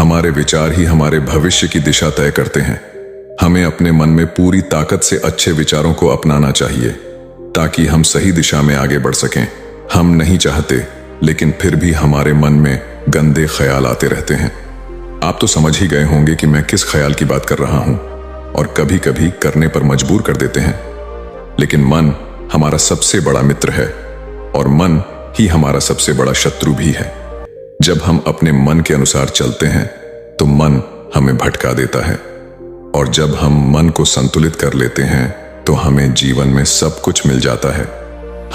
हमारे विचार ही हमारे भविष्य की दिशा तय करते हैं। हमें अपने मन में पूरी ताकत से अच्छे विचारों को अपनाना चाहिए ताकि हम सही दिशा में आगे बढ़ सकें। हम नहीं चाहते, लेकिन फिर भी हमारे मन में गंदे ख्याल आते रहते हैं। आप तो समझ ही गए होंगे कि मैं किस ख्याल की बात कर रहा हूं, और कभी कभी करने पर मजबूर कर देते हैं। लेकिन मन हमारा सबसे बड़ा मित्र है और मन ही हमारा सबसे बड़ा शत्रु भी है। जब हम अपने मन के अनुसार चलते हैं तो मन हमें भटका देता है, और जब हम मन को संतुलित कर लेते हैं तो हमें जीवन में सब कुछ मिल जाता है।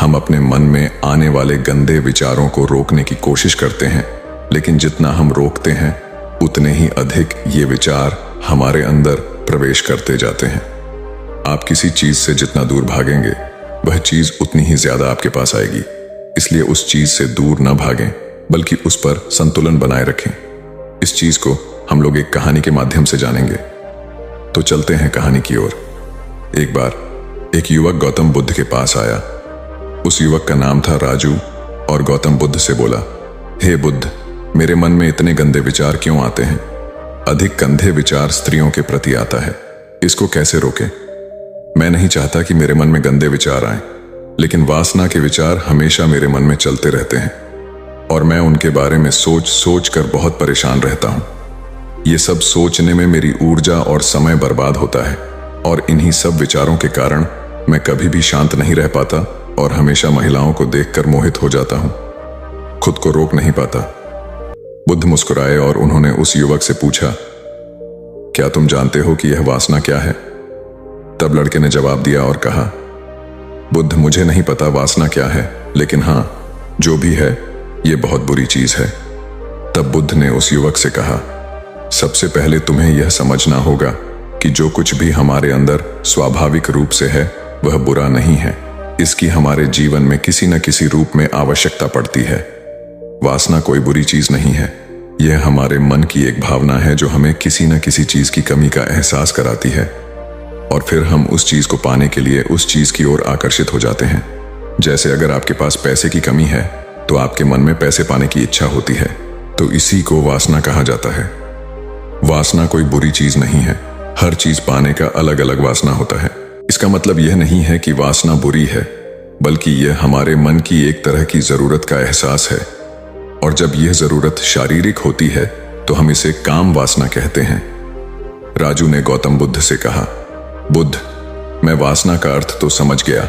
हम अपने मन में आने वाले गंदे विचारों को रोकने की कोशिश करते हैं, लेकिन जितना हम रोकते हैं उतने ही अधिक ये विचार हमारे अंदर प्रवेश करते जाते हैं। आप किसी चीज से जितना दूर भागेंगे वह चीज उतनी ही ज्यादा आपके पास आएगी। इसलिए उस चीज से दूर न भागें, बल्कि उस पर संतुलन बनाए रखें। इस चीज को हम लोग एक कहानी के माध्यम से जानेंगे। तो चलते हैं कहानी की ओर। एक बार एक युवक गौतम बुद्ध के पास आया। उस युवक का नाम था राजू, और गौतम बुद्ध से बोला, हे बुद्ध, मेरे मन में इतने गंदे विचार क्यों आते हैं? अधिक गंदे विचार स्त्रियों के प्रति आता है, इसको कैसे रोकें? मैं नहीं चाहता कि मेरे मन में गंदे विचार आएं, लेकिन वासना के विचार हमेशा मेरे मन में चलते रहते हैं और मैं उनके बारे में सोच सोच कर बहुत परेशान रहता हूं। ये सब सोचने में मेरी ऊर्जा और समय बर्बाद होता है, और इन्हीं सब विचारों के कारण मैं कभी भी शांत नहीं रह पाता और हमेशा महिलाओं को देखकर मोहित हो जाता हूं, खुद को रोक नहीं पाता। बुद्ध मुस्कुराए और उन्होंने उस युवक से पूछा, क्या तुम जानते हो कि यह वासना क्या है? तब लड़के ने जवाब दिया और कहा, बुद्ध, मुझे नहीं पता वासना क्या है, लेकिन हां, जो भी है ये बहुत बुरी चीज है। तब बुद्ध ने उस युवक से कहा, सबसे पहले तुम्हें यह समझना होगा कि जो कुछ भी हमारे अंदर स्वाभाविक रूप से है वह बुरा नहीं है। इसकी हमारे जीवन में किसी न किसी रूप में आवश्यकता पड़ती है। वासना कोई बुरी चीज नहीं है, यह हमारे मन की एक भावना है जो हमें किसी न किसी चीज की कमी का एहसास कराती है, और फिर हम उस चीज को पाने के लिए उस चीज की ओर आकर्षित हो जाते हैं। जैसे अगर आपके पास पैसे की कमी है तो आपके मन में पैसे पाने की इच्छा होती है, तो इसी को वासना कहा जाता है। वासना कोई बुरी चीज नहीं है, हर चीज पाने का अलग अलग वासना होता है। इसका मतलब यह नहीं है कि वासना बुरी है, बल्कि यह हमारे मन की एक तरह की जरूरत का एहसास है, और जब यह जरूरत शारीरिक होती है तो हम इसे काम वासना कहते हैं। राजू ने गौतम बुद्ध से कहा, बुद्ध, मैं वासना का अर्थ तो समझ गया,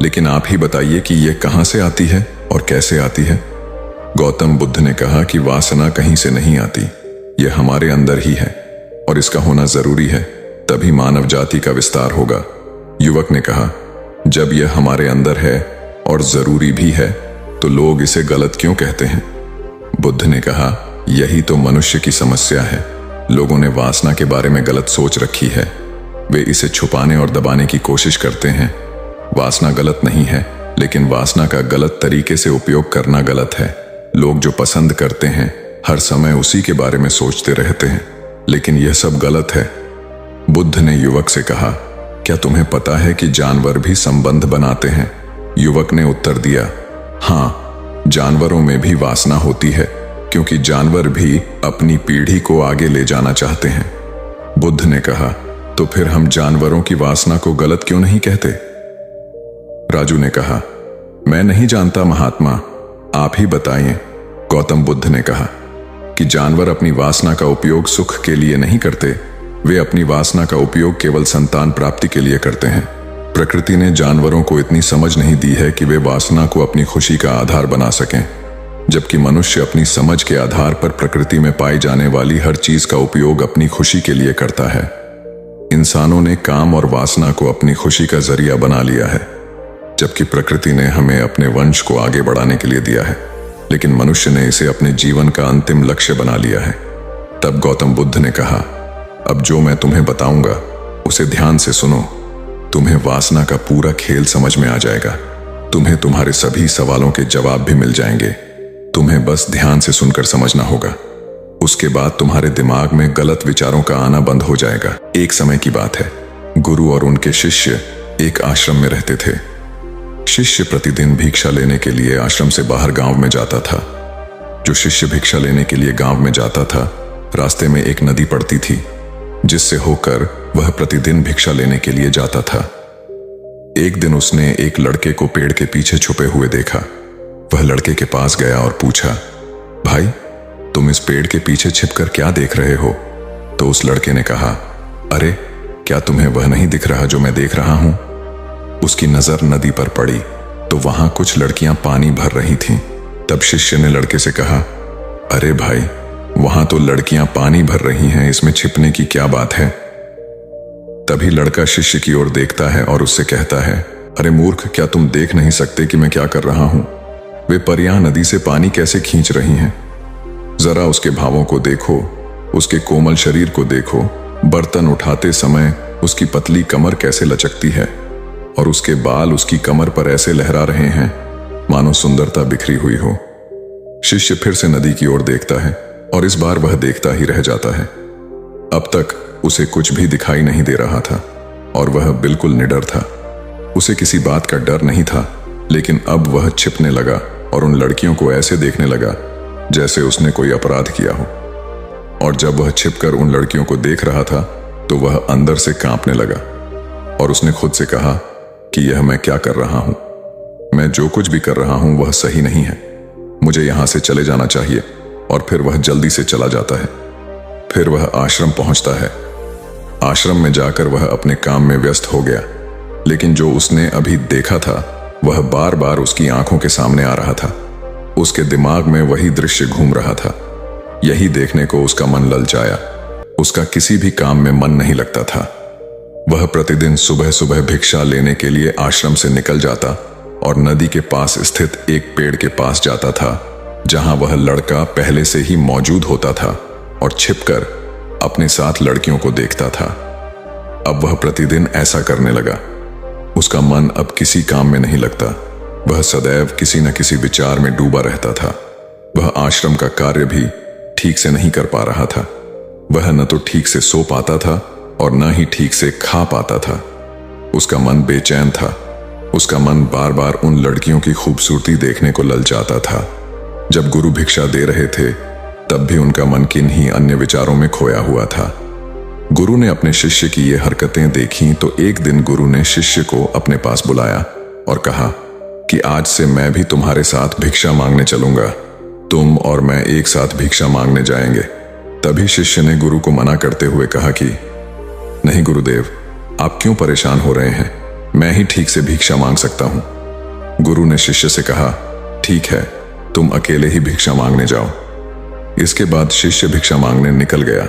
लेकिन आप ही बताइए कि यह कहां से आती है और कैसे आती है? गौतम बुद्ध ने कहा कि वासना कहीं से नहीं आती, यह हमारे अंदर ही है, और इसका होना जरूरी है, तभी मानव जाति का विस्तार होगा। युवक ने कहा, जब यह हमारे अंदर है और जरूरी भी है तो लोग इसे गलत क्यों कहते हैं? बुद्ध ने कहा, यही तो मनुष्य की समस्या है। लोगों ने वासना के बारे में गलत सोच रखी है, वे इसे छुपाने और दबाने की कोशिश करते हैं। वासना गलत नहीं है, लेकिन वासना का गलत तरीके से उपयोग करना गलत है। लोग जो पसंद करते हैं हर समय उसी के बारे में सोचते रहते हैं, लेकिन यह सब गलत है। बुद्ध ने युवक से कहा, क्या तुम्हें पता है कि जानवर भी संबंध बनाते हैं? युवक ने उत्तर दिया, हाँ, जानवरों में भी वासना होती है, क्योंकि जानवर भी अपनी पीढ़ी को आगे ले जाना चाहते हैं। बुद्ध ने कहा, तो फिर हम जानवरों की वासना को गलत क्यों नहीं कहते? राजू ने कहा, मैं नहीं जानता महात्मा, आप ही बताइए। गौतम बुद्ध ने कहा कि जानवर अपनी वासना का उपयोग सुख के लिए नहीं करते, वे अपनी वासना का उपयोग केवल संतान प्राप्ति के लिए करते हैं। प्रकृति ने जानवरों को इतनी समझ नहीं दी है कि वे वासना को अपनी खुशी का आधार बना सकें, जबकि मनुष्य अपनी समझ के आधार पर प्रकृति में पाई जाने वाली हर चीज का उपयोग अपनी खुशी के लिए करता है। इंसानों ने काम और वासना को अपनी खुशी का जरिया बना लिया है, जबकि प्रकृति ने हमें अपने वंश को आगे बढ़ाने के लिए दिया है, लेकिन मनुष्य ने इसे अपने जीवन का अंतिम लक्ष्य बना लिया है। तब गौतम बुद्ध ने कहा, अब जो मैं तुम्हें बताऊंगा उसे ध्यान से सुनो, तुम्हें वासना का पूरा खेल समझ में आ जाएगा। तुम्हें तुम्हारे सभी सवालों के जवाब भी मिल जाएंगे। तुम्हें बस ध्यान से सुनकर समझना होगा। उसके बाद तुम्हारे दिमाग में गलत विचारों का आना बंद हो जाएगा। एक समय की बात है, गुरु और उनके शिष्य एक आश्रम में रहते थे। शिष्य प्रतिदिन भिक्षा लेने के लिए आश्रम से बाहर गांव में जाता था। जो शिष्य भिक्षा लेने के लिए गांव में जाता था रास्ते में एक नदी पड़ती थी, जिससे होकर वह प्रतिदिन भिक्षा लेने के लिए जाता था। एक दिन उसने एक लड़के को पेड़ के पीछे छुपे हुए देखा। वह लड़के के पास गया और पूछा, भाई, तुम इस पेड़ के पीछे छिपकर क्या देख रहे हो? तो उस लड़के ने कहा, अरे, क्या तुम्हें वह नहीं दिख रहा जो मैं देख रहा हूं? उसकी नजर नदी पर पड़ी तो वहां कुछ लड़कियां पानी भर रही थीं। तब शिष्य ने लड़के से कहा, अरे भाई, वहां तो लड़कियां पानी भर रही हैं, इसमें छिपने की क्या बात है? तभी लड़का शिष्य की ओर देखता है और उससे कहता है, अरे मूर्ख, क्या तुम देख नहीं सकते कि मैं क्या कर रहा हूं? वे परियां नदी से पानी कैसे खींच रही हैं? जरा उसके भावों को देखो, उसके कोमल शरीर को देखो, बर्तन उठाते समय उसकी पतली कमर कैसे लचकती है और उसके बाल उसकी कमर पर ऐसे लहरा रहे हैं मानो सुंदरता बिखरी हुई हो। शिष्य फिर से नदी की ओर देखता है और इस बार वह देखता ही रह जाता है। अब तक उसे कुछ भी दिखाई नहीं दे रहा था और वह बिल्कुल निडर था। उसे किसी बात का डर नहीं था, लेकिन अब वह छिपने लगा और उन लड़कियों को ऐसे देखने लगा जैसे उसने कोई अपराध किया हो। और जब वह छिपकर उन लड़कियों को देख रहा था तो वह अंदर से कांपने लगा और उसने खुद से कहा कि यह मैं क्या कर रहा हूं? मैं जो कुछ भी कर रहा हूं वह सही नहीं है। मुझे यहां से चले जाना चाहिए। और फिर वह जल्दी से चला जाता है। फिर वह आश्रम पहुंचता है। आश्रम में जाकर वह अपने काम में व्यस्त हो गया, लेकिन जो उसने अभी देखा था वह बार बार उसकी आंखों के सामने आ रहा था। उसके दिमाग में वही दृश्य घूम रहा था। यही देखने को उसका मन ललचाया। उसका किसी भी काम में मन नहीं लगता था। वह प्रतिदिन सुबह सुबह भिक्षा लेने के लिए आश्रम से निकल जाता और नदी के पास स्थित एक पेड़ के पास जाता था, जहां वह लड़का पहले से ही मौजूद होता था और छिपकर अपने साथ लड़कियों को देखता था। अब वह प्रतिदिन ऐसा करने लगा। उसका मन अब किसी काम में नहीं लगता। वह सदैव किसी न किसी विचार में डूबा रहता था। वह आश्रम का कार्य भी ठीक से नहीं कर पा रहा था। वह न तो ठीक से सो पाता था और न ही ठीक से खा पाता था। उसका मन बेचैन था। उसका मन बार बार उन लड़कियों की खूबसूरती देखने को ललचाता था। जब गुरु भिक्षा दे रहे थे तब भी उनका मन किन्हीं अन्य विचारों में खोया हुआ था। गुरु ने अपने शिष्य की ये हरकतें देखी तो एक दिन गुरु ने शिष्य को अपने पास बुलाया और कहा कि आज से मैं भी तुम्हारे साथ भिक्षा मांगने चलूंगा। तुम और मैं एक साथ भिक्षा मांगने जाएंगे। तभी शिष्य ने गुरु को मना करते हुए कहा कि नहीं गुरुदेव, आप क्यों परेशान हो रहे हैं? मैं ही ठीक से भिक्षा मांग सकता हूं। गुरु ने शिष्य से कहा, ठीक है, तुम अकेले ही भिक्षा मांगने जाओ। इसके बाद शिष्य भिक्षा मांगने निकल गया।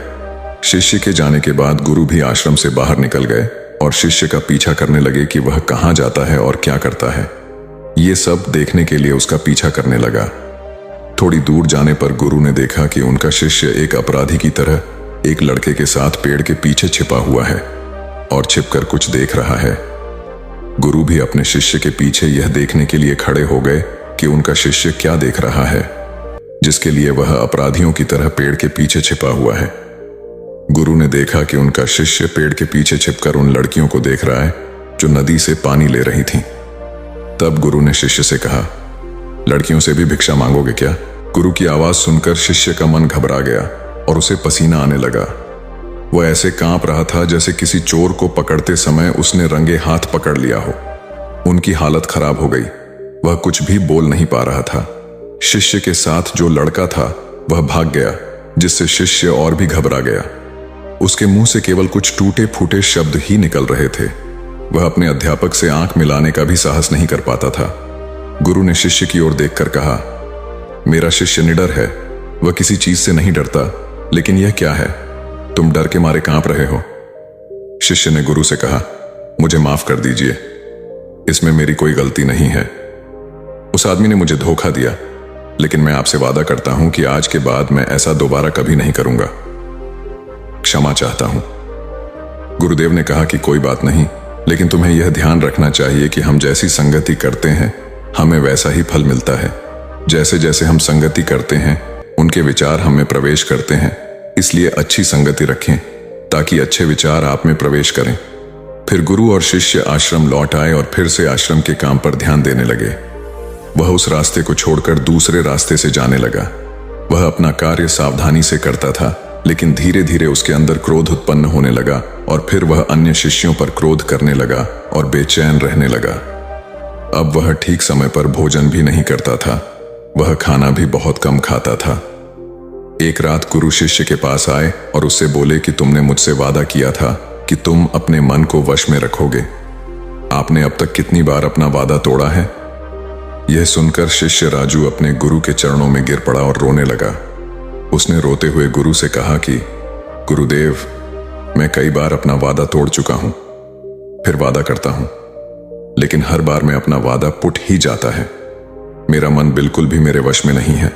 शिष्य के जाने के बाद गुरु भी आश्रम से बाहर निकल गए और शिष्य का पीछा करने लगे कि वह कहां जाता है और क्या करता है। ये सब देखने के लिए उसका पीछा करने लगा। थोड़ी दूर जाने पर गुरु ने देखा कि उनका शिष्य एक अपराधी की तरह एक लड़के के साथ पेड़ के पीछे छिपा हुआ है और छिपकर कुछ देख रहा है। गुरु भी अपने शिष्य के पीछे यह देखने के लिए खड़े हो गए कि उनका शिष्य क्या देख रहा है, जिसके लिए वह अपराधियों की तरह पेड़ के पीछे छिपा हुआ है। गुरु ने देखा कि उनका शिष्य पेड़ के पीछे छिपकर उन लड़कियों को देख रहा है जो नदी से पानी ले रही थीं। तब गुरु ने शिष्य से कहा, लड़कियों से भी भिक्षा मांगोगे क्या? गुरु की आवाज सुनकर शिष्य का मन घबरा गया और उसे पसीना आने लगा। वह ऐसे कांप रहा था जैसे किसी चोर को पकड़ते समय उसने रंगे हाथ पकड़ लिया हो। उनकी हालत खराब हो गई। वह कुछ भी बोल नहीं पा रहा था। शिष्य के साथ जो लड़का था वह भाग गया, जिससे शिष्य और भी घबरा गया। उसके मुंह से केवल कुछ टूटे फूटे शब्द ही निकल रहे थे। वह अपने अध्यापक से आंख मिलाने का भी साहस नहीं कर पाता था। गुरु ने शिष्य की ओर देखकर कहा, मेरा शिष्य निडर है, वह किसी चीज से नहीं डरता, लेकिन यह क्या है? तुम डर के मारे कांप रहे हो। शिष्य ने गुरु से कहा, मुझे माफ कर दीजिए, इसमें मेरी कोई गलती नहीं है। उस आदमी ने मुझे धोखा दिया, लेकिन मैं आपसे वादा करता हूं कि आज के बाद मैं ऐसा दोबारा कभी नहीं करूंगा। क्षमा चाहता हूं। गुरुदेव ने कहा कि कोई बात नहीं, लेकिन तुम्हें यह ध्यान रखना चाहिए कि हम जैसी संगति करते हैं हमें वैसा ही फल मिलता है। जैसे जैसे हम संगति करते हैं उनके विचार हमें प्रवेश करते हैं। इसलिए अच्छी संगति रखें ताकि अच्छे विचार आप में प्रवेश करें। फिर गुरु और शिष्य आश्रम लौट आए और फिर से आश्रम के काम पर ध्यान देने लगे। वह उस रास्ते को छोड़कर दूसरे रास्ते से जाने लगा। वह अपना कार्य सावधानी से करता था, लेकिन धीरे धीरे उसके अंदर क्रोध उत्पन्न होने लगा और फिर वह अन्य शिष्यों पर क्रोध करने लगा और बेचैन रहने लगा। अब वह ठीक समय पर भोजन भी नहीं करता था, वह खाना भी बहुत कम खाता था। एक रात गुरु शिष्य के पास आए और उससे बोले कि तुमने मुझसे वादा किया था कि तुम अपने मन को वश में रखोगे। आपने अब तक कितनी बार अपना वादा तोड़ा है? यह सुनकर शिष्य राजू अपने गुरु के चरणों में गिर पड़ा और रोने लगा। उसने रोते हुए गुरु से कहा कि गुरुदेव, मैं कई बार अपना वादा तोड़ चुका हूं, फिर वादा करता हूं, लेकिन हर बार मैं अपना वादा पुट ही जाता है। मेरा मन बिल्कुल भी मेरे वश में नहीं है।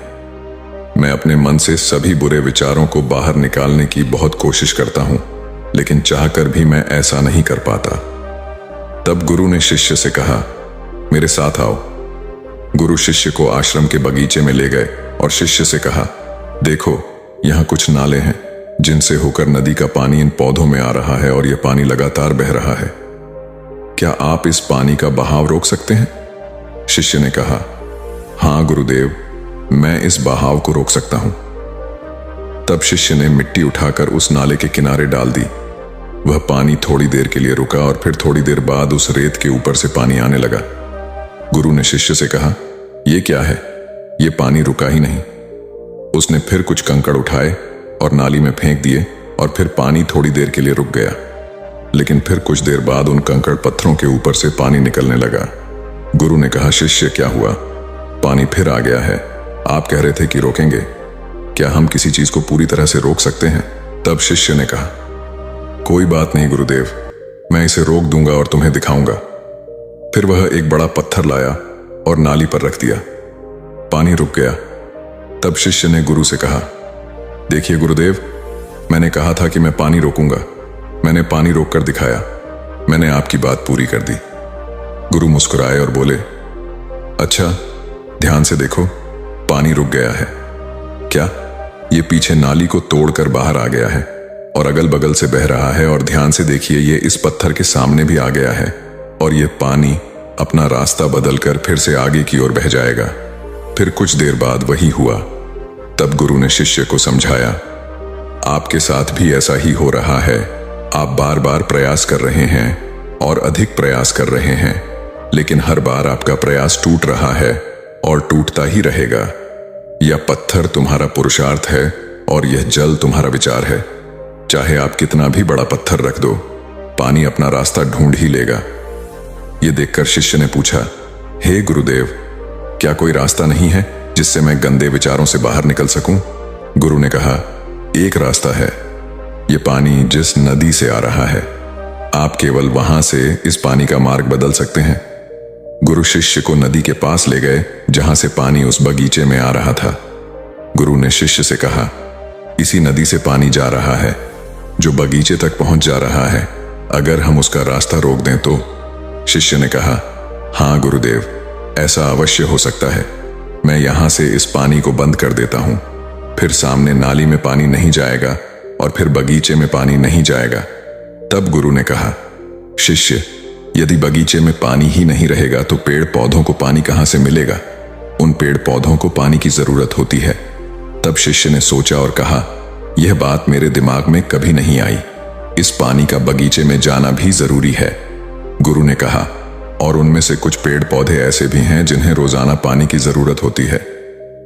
मैं अपने मन से सभी बुरे विचारों को बाहर निकालने की बहुत कोशिश करता हूं, लेकिन चाहकर भी मैं ऐसा नहीं कर पाता। तब गुरु ने शिष्य से कहा, मेरे साथ आओ। गुरु शिष्य को आश्रम के बगीचे में ले गए और शिष्य से कहा, देखो, यहां कुछ नाले हैं जिनसे होकर नदी का पानी इन पौधों में आ रहा है और यह पानी लगातार बह रहा है। क्या आप इस पानी का बहाव रोक सकते हैं? शिष्य ने कहा, हां गुरुदेव, मैं इस बहाव को रोक सकता हूं। तब शिष्य ने मिट्टी उठाकर उस नाले के किनारे डाल दी। वह पानी थोड़ी देर के लिए रुका और फिर थोड़ी देर बाद उस रेत के ऊपर से पानी आने लगा। गुरु ने शिष्य से कहा, यह क्या है? यह पानी रुका ही नहीं। उसने फिर कुछ कंकड़ उठाए और नाली में फेंक दिए और फिर पानी थोड़ी देर के लिए रुक गया, लेकिन फिर कुछ देर बाद उन कंकड़ पत्थरों के ऊपर से पानी निकलने लगा। गुरु ने कहा, शिष्य, क्या हुआ? पानी फिर आ गया है। आप कह रहे थे कि रोकेंगे। क्या हम किसी चीज को पूरी तरह से रोक सकते हैं? तब शिष्य ने कहा, कोई बात नहीं गुरुदेव, मैं इसे रोक दूंगा और तुम्हें दिखाऊंगा। फिर वह एक बड़ा पत्थर लाया और नाली पर रख दिया। पानी रुक गया। तब शिष्य ने गुरु से कहा, देखिए गुरुदेव, मैंने कहा था कि मैं पानी रोकूंगा। मैंने पानी रोककर दिखाया। मैंने आपकी बात पूरी कर दी। गुरु मुस्कुराए और बोले, अच्छा, ध्यान से देखो, पानी रुक गया है। क्या? ये पीछे नाली को तोड़कर बाहर आ गया है और अगल बगल से बह रहा है, और ध्यान से देखिए, ये इस पत्थर के सामने भी आ गया है और ये पानी अपना रास्ता बदलकर फिर से आगे की ओर बह जाएगा। फिर कुछ देर बाद वही हुआ। तब गुरु ने शिष्य को समझाया, आपके साथ भी ऐसा ही हो रहा है। आप बार बार प्रयास कर रहे हैं और अधिक प्रयास कर रहे हैं, लेकिन हर बार आपका प्रयास टूट रहा है और टूटता ही रहेगा। यह पत्थर तुम्हारा पुरुषार्थ है और यह जल तुम्हारा विचार है। चाहे आप कितना भी बड़ा पत्थर रख दो, पानी अपना रास्ता ढूंढ ही लेगा। यह देखकर शिष्य ने पूछा, हे गुरुदेव, क्या कोई रास्ता नहीं है जिससे मैं गंदे विचारों से बाहर निकल सकूं? गुरु ने कहा, एक रास्ता है। यह पानी जिस नदी से आ रहा है, आप केवल वहां से इस पानी का मार्ग बदल सकते हैं। गुरु शिष्य को नदी के पास ले गए जहां से पानी उस बगीचे में आ रहा था। गुरु ने शिष्य से कहा, इसी नदी से पानी जा रहा है जो बगीचे तक पहुंच जा रहा है। अगर हम उसका रास्ता रोक दें तो? शिष्य ने कहा, हां गुरुदेव, ऐसा अवश्य हो सकता है। मैं यहां से इस पानी को बंद कर देता हूं, फिर सामने नाली में पानी नहीं जाएगा और फिर बगीचे में पानी नहीं जाएगा। तब गुरु ने कहा, शिष्य, यदि बगीचे में पानी ही नहीं रहेगा तो पेड़ पौधों को पानी कहां से मिलेगा? उन पेड़ पौधों को पानी की जरूरत होती है। तब शिष्य ने सोचा और कहा, यह बात मेरे दिमाग में कभी नहीं आई। इस पानी का बगीचे में जाना भी जरूरी है। गुरु ने कहा, और उनमें से कुछ पेड़ पौधे ऐसे भी हैं जिन्हें रोजाना पानी की जरूरत होती है।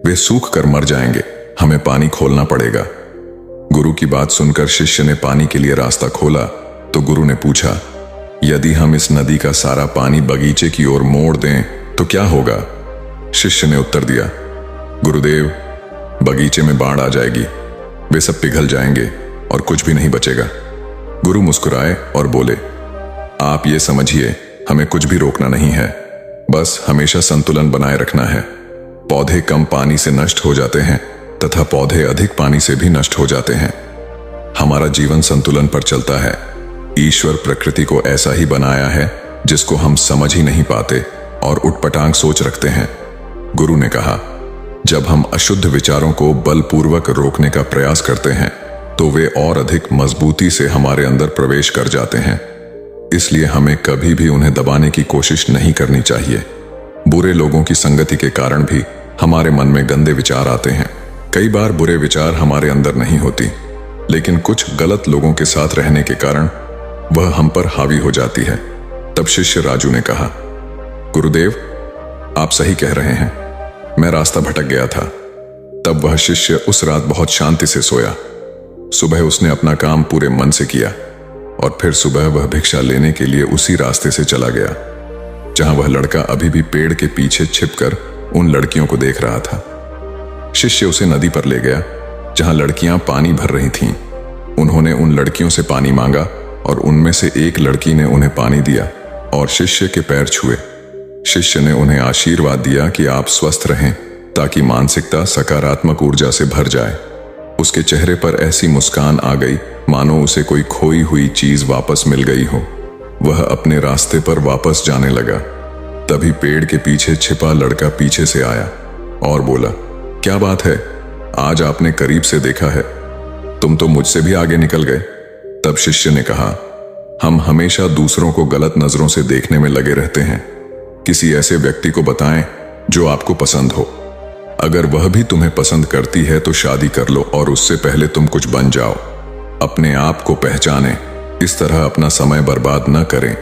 वे सूख कर मर जाएंगे, हमें पानी खोलना पड़ेगा। गुरु की बात सुनकर शिष्य ने पानी के लिए रास्ता खोला तो गुरु ने पूछा, यदि हम इस नदी का सारा पानी बगीचे की ओर मोड़ दें तो क्या होगा? शिष्य ने उत्तर दिया, गुरुदेव, बगीचे में बाढ़ आ जाएगी, वे सब पिघल जाएंगे और कुछ भी नहीं बचेगा। गुरु मुस्कुराए और बोले, आप ये समझिए, हमें कुछ भी रोकना नहीं है, बस हमेशा संतुलन बनाए रखना है। पौधे कम पानी से नष्ट हो जाते हैं तथा पौधे अधिक पानी से भी नष्ट हो जाते हैं। हमारा जीवन संतुलन पर चलता है। ईश्वर प्रकृति को ऐसा ही बनाया है जिसको हम समझ ही नहीं पाते और उटपटांग सोच रखते हैं। गुरु ने कहा, जब हम अशुद्ध विचारों को बलपूर्वक रोकने का प्रयास करते हैं तो वे और अधिक मजबूती से हमारे अंदर प्रवेश कर जाते हैं। इसलिए हमें कभी भी उन्हें दबाने की कोशिश नहीं करनी चाहिए। बुरे लोगों की संगति के कारण भी हमारे मन में गंदे विचार आते हैं। कई बार बुरे विचार हमारे अंदर नहीं होती, लेकिन कुछ गलत लोगों के साथ रहने के कारण वह हम पर हावी हो जाती है। तब शिष्य राजू ने कहा, गुरुदेव, आप सही कह रहे हैं, मैं रास्ता भटक गया था। तब वह शिष्य उस रात बहुत शांति से सोया। सुबह उसने अपना काम पूरे मन से किया और फिर सुबह वह भिक्षा लेने के लिए उसी रास्ते से चला गया जहां वह लड़का अभी भी पेड़ के पीछे छिपकर उन लड़कियों को देख रहा था। शिष्य उसे नदी पर ले गया जहां लड़कियां पानी भर रही थीं। उन्होंने उन लड़कियों से पानी मांगा और उनमें से एक लड़की ने उन्हें पानी दिया और शिष्य के पैर छुए। शिष्य ने उन्हें आशीर्वाद दिया कि आप स्वस्थ रहें ताकि मानसिकता सकारात्मक ऊर्जा से भर जाए। उसके चेहरे पर ऐसी मुस्कान आ गई मानो उसे कोई खोई हुई चीज वापस मिल गई हो। वह अपने रास्ते पर वापस जाने लगा। तभी पेड़ के पीछे छिपा लड़का पीछे से आया और बोला, क्या बात है, आज आपने करीब से देखा है, तुम तो मुझसे भी आगे निकल गए। तब शिष्य ने कहा, हम हमेशा दूसरों को गलत नजरों से देखने में लगे रहते हैं। किसी ऐसे व्यक्ति को बताएं जो आपको पसंद हो। अगर वह भी तुम्हें पसंद करती है तो शादी कर लो और उससे पहले तुम कुछ बन जाओ। अपने आप को पहचानें, इस तरह अपना समय बर्बाद न करें।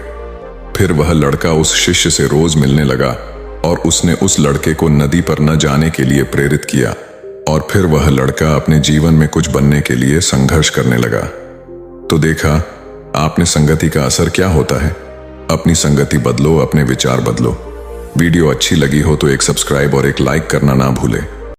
फिर वह लड़का उस शिष्य से रोज मिलने लगा और उसने उस लड़के को नदी पर न जाने के लिए प्रेरित किया और फिर वह लड़का अपने जीवन में कुछ बनने के लिए संघर्ष करने लगा। तो देखा आपने संगति का असर क्या होता है। अपनी संगति बदलो, अपने विचार बदलो। वीडियो अच्छी लगी हो तो एक सब्सक्राइब और एक लाइक करना ना भूलें।